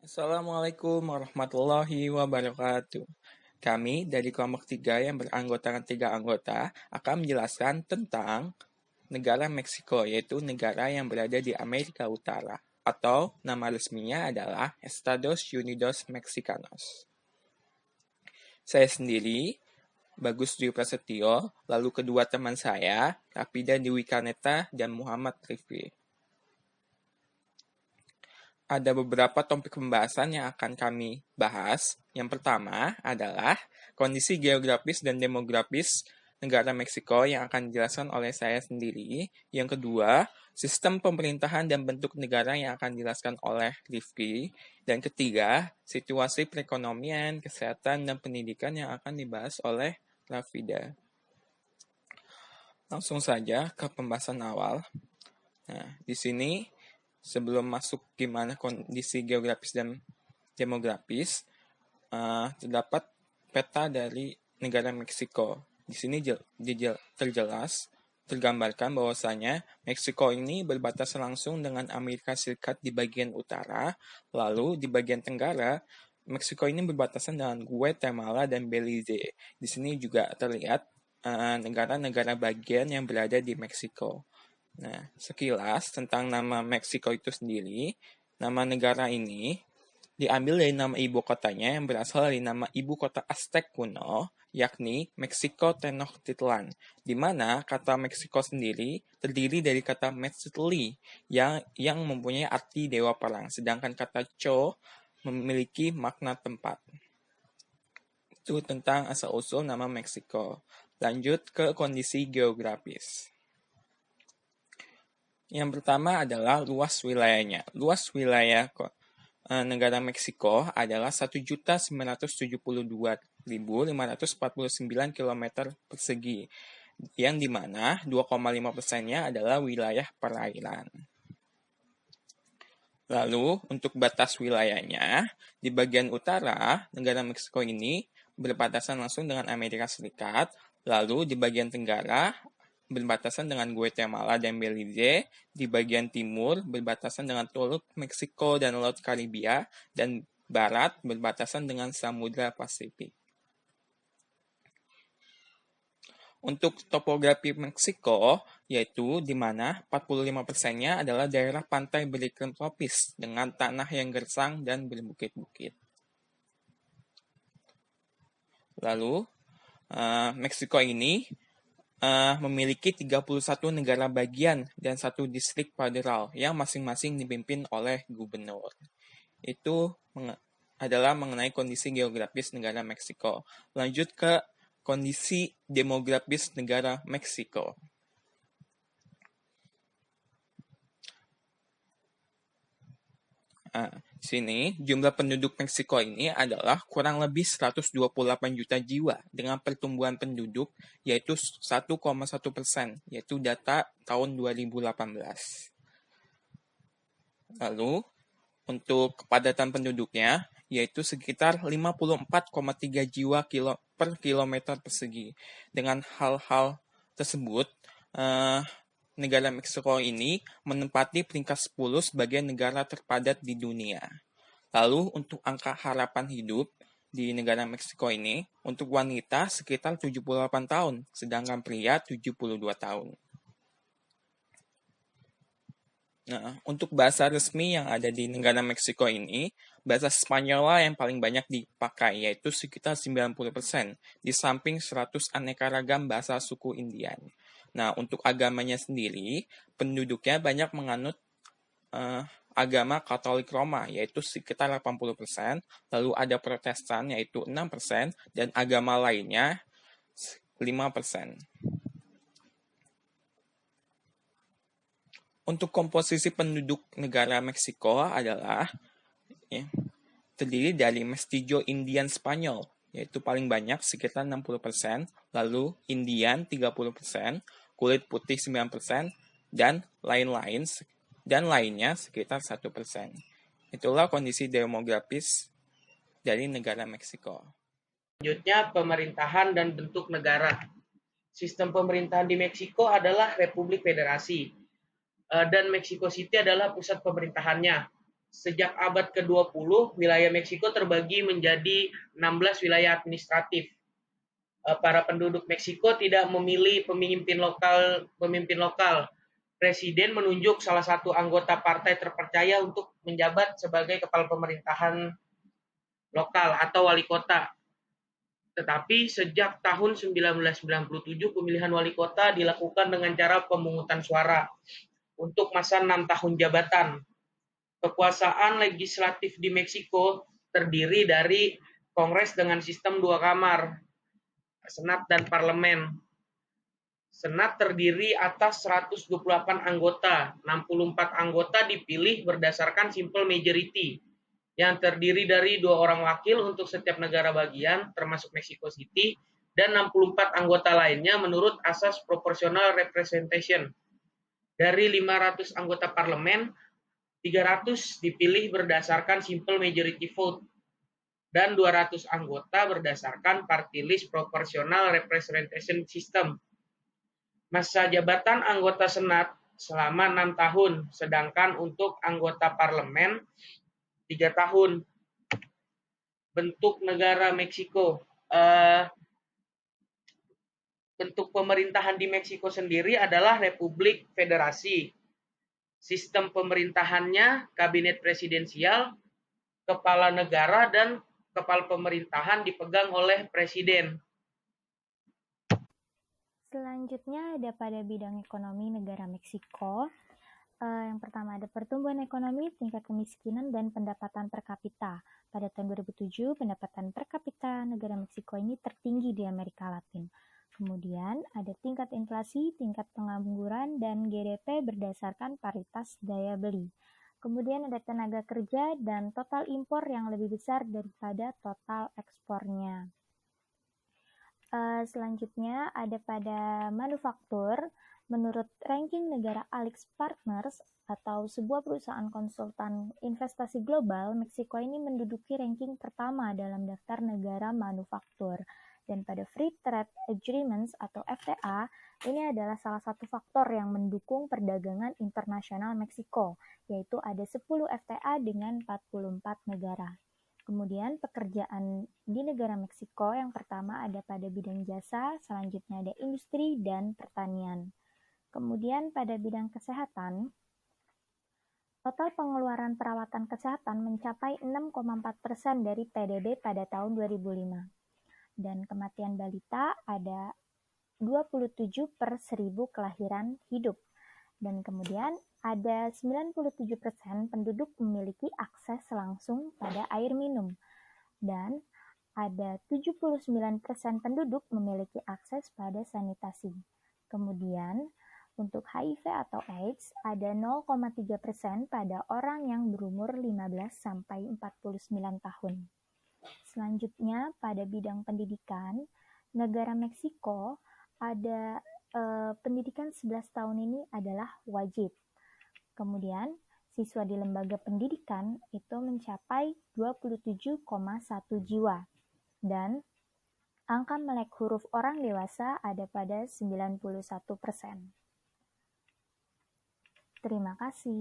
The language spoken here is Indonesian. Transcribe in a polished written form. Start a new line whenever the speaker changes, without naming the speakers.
Assalamualaikum warahmatullahi wabarakatuh. Kami dari kelompok 3 yang beranggotakan 3 anggota akan menjelaskan tentang negara Meksiko, yaitu negara yang berada di Amerika Utara, atau nama resminya adalah Estados Unidos Mexicanos. Saya sendiri, Bagus Dwi Prasetyo, lalu kedua teman saya, Rafida Dewi Kaneta dan Muhammad Rifki. Ada beberapa topik pembahasan yang akan kami bahas. Yang pertama adalah kondisi geografis dan demografis negara Meksiko yang akan dijelaskan oleh saya sendiri. Yang kedua, sistem pemerintahan dan bentuk negara yang akan dijelaskan oleh Rifki. Dan ketiga, situasi perekonomian, kesehatan, dan pendidikan yang akan dibahas oleh Rafida. Langsung saja ke pembahasan awal. Nah, di sini sebelum masuk gimana kondisi geografis dan demografis, terdapat peta dari negara Meksiko. Di sini tergambarkan bahwasanya Meksiko ini berbatasan langsung dengan Amerika Serikat di bagian utara, lalu di bagian tenggara Meksiko ini berbatasan dengan Guatemala dan Belize. Di sini juga terlihat negara-negara bagian yang berada di Meksiko. Nah, sekilas tentang nama Meksiko itu sendiri, nama negara ini diambil dari nama ibu kotanya yang berasal dari nama ibu kota Aztec kuno, yakni Mexico Tenochtitlan, di mana kata Meksiko sendiri terdiri dari kata Metzli yang mempunyai arti dewa perang, sedangkan kata Cho memiliki makna tempat. Itu tentang asal-usul nama Meksiko. Lanjut ke kondisi geografis. Yang pertama adalah luas wilayahnya. Luas wilayah negara Meksiko adalah 1.972.549 km persegi, yang dimana 2,5%-nya adalah wilayah perairan. Lalu, untuk batas wilayahnya, di bagian utara, negara Meksiko ini berbatasan langsung dengan Amerika Serikat, lalu di bagian tenggara, berbatasan dengan Guatemala dan Belize, di bagian timur berbatasan dengan Teluk Meksiko dan Laut Karibia, dan barat berbatasan dengan Samudra Pasifik. Untuk topografi Meksiko, yaitu di mana 45%-nya adalah daerah pantai beriklim tropis dengan tanah yang gersang dan berbukit-bukit. Lalu, Meksiko ini memiliki 31 negara bagian dan 1 distrik federal yang masing-masing dipimpin oleh gubernur. Itu adalah mengenai kondisi geografis negara Meksiko. Lanjut ke kondisi demografis negara Meksiko. Sini, jumlah penduduk Meksiko ini adalah kurang lebih 128 juta jiwa dengan pertumbuhan penduduk yaitu 1,1%, yaitu data tahun 2018. Lalu, untuk kepadatan penduduknya yaitu sekitar 54,3 jiwa per kilometer persegi. Dengan hal-hal tersebut, negara Meksiko ini menempati peringkat 10 sebagai negara terpadat di dunia. Lalu untuk angka harapan hidup di negara Meksiko ini, untuk wanita sekitar 78 tahun, sedangkan pria 72 tahun. Nah, untuk bahasa resmi yang ada di negara Meksiko ini, bahasa Spanyol yang paling banyak dipakai, yaitu sekitar 90%, di samping 100 aneka ragam bahasa suku Indian. Nah, untuk agamanya sendiri, penduduknya banyak menganut agama Katolik Roma, yaitu sekitar 80%, lalu ada Protestan, yaitu 6%, dan agama lainnya 5%. Untuk komposisi penduduk negara Meksiko adalah terdiri dari mestizo Indian Spanyol, yaitu paling banyak sekitar 60%, lalu Indian 30%, kulit putih 9%, dan lainnya sekitar 1%. Itulah kondisi demografis dari negara Meksiko.
Selanjutnya, pemerintahan dan bentuk negara. Sistem pemerintahan di Meksiko adalah Republik Federasi, dan Meksiko City adalah pusat pemerintahannya. Sejak abad ke-20, wilayah Meksiko terbagi menjadi 16 wilayah administratif. Para penduduk Meksiko tidak memilih pemimpin lokal. Presiden menunjuk salah satu anggota partai terpercaya untuk menjabat sebagai kepala pemerintahan lokal atau wali kota. Tetapi sejak tahun 1997 pemilihan wali kota dilakukan dengan cara pemungutan suara untuk masa 6 tahun jabatan. Kekuasaan legislatif di Meksiko terdiri dari Kongres dengan sistem 2 kamar, Senat dan Parlemen. Senat terdiri atas 128 anggota, 64 anggota dipilih berdasarkan simple majority, yang terdiri dari 2 orang wakil untuk setiap negara bagian, termasuk Mexico City, dan 64 anggota lainnya menurut asas proportional representation. Dari 500 anggota parlemen, 300 dipilih berdasarkan simple majority vote, dan 200 anggota berdasarkan party list proportional representation system. Masa jabatan anggota Senat selama 6 tahun, sedangkan untuk anggota parlemen 3 tahun. Bentuk negara Meksiko. Bentuk pemerintahan di Meksiko sendiri adalah Republik Federasi. Sistem pemerintahannya kabinet presidensial, kepala negara dan kepala pemerintahan dipegang oleh presiden.
Selanjutnya ada pada bidang ekonomi negara Meksiko. Yang pertama ada pertumbuhan ekonomi, tingkat kemiskinan, dan pendapatan per kapita. Pada tahun 2007, pendapatan per kapita negara Meksiko ini tertinggi di Amerika Latin. Kemudian ada tingkat inflasi, tingkat pengangguran, dan GDP berdasarkan paritas daya beli. Kemudian ada tenaga kerja dan total impor yang lebih besar daripada total ekspornya. Selanjutnya ada pada manufaktur. Menurut ranking negara AlixPartners atau sebuah perusahaan konsultan investasi global, Meksiko ini menduduki ranking pertama dalam daftar negara manufaktur. Dan pada Free Trade Agreements atau FTA, ini adalah salah satu faktor yang mendukung perdagangan internasional Meksiko, yaitu ada 10 FTA dengan 44 negara. Kemudian pekerjaan di negara Meksiko yang pertama ada pada bidang jasa, selanjutnya ada industri dan pertanian. Kemudian pada bidang kesehatan, total pengeluaran perawatan kesehatan mencapai 6,4% dari PDB pada tahun 2005. Dan kematian balita ada 27 per 1000 kelahiran hidup. Dan kemudian ada 97% penduduk memiliki akses langsung pada air minum. Dan ada 79% penduduk memiliki akses pada sanitasi. Kemudian, untuk HIV atau AIDS ada 0,3% pada orang yang berumur 15 sampai 49 tahun. Selanjutnya, pada bidang pendidikan, negara Meksiko ada pendidikan 11 tahun ini adalah wajib. Kemudian, siswa di lembaga pendidikan itu mencapai 27,1 jiwa. Dan angka melek huruf orang dewasa ada pada 91%. Terima kasih.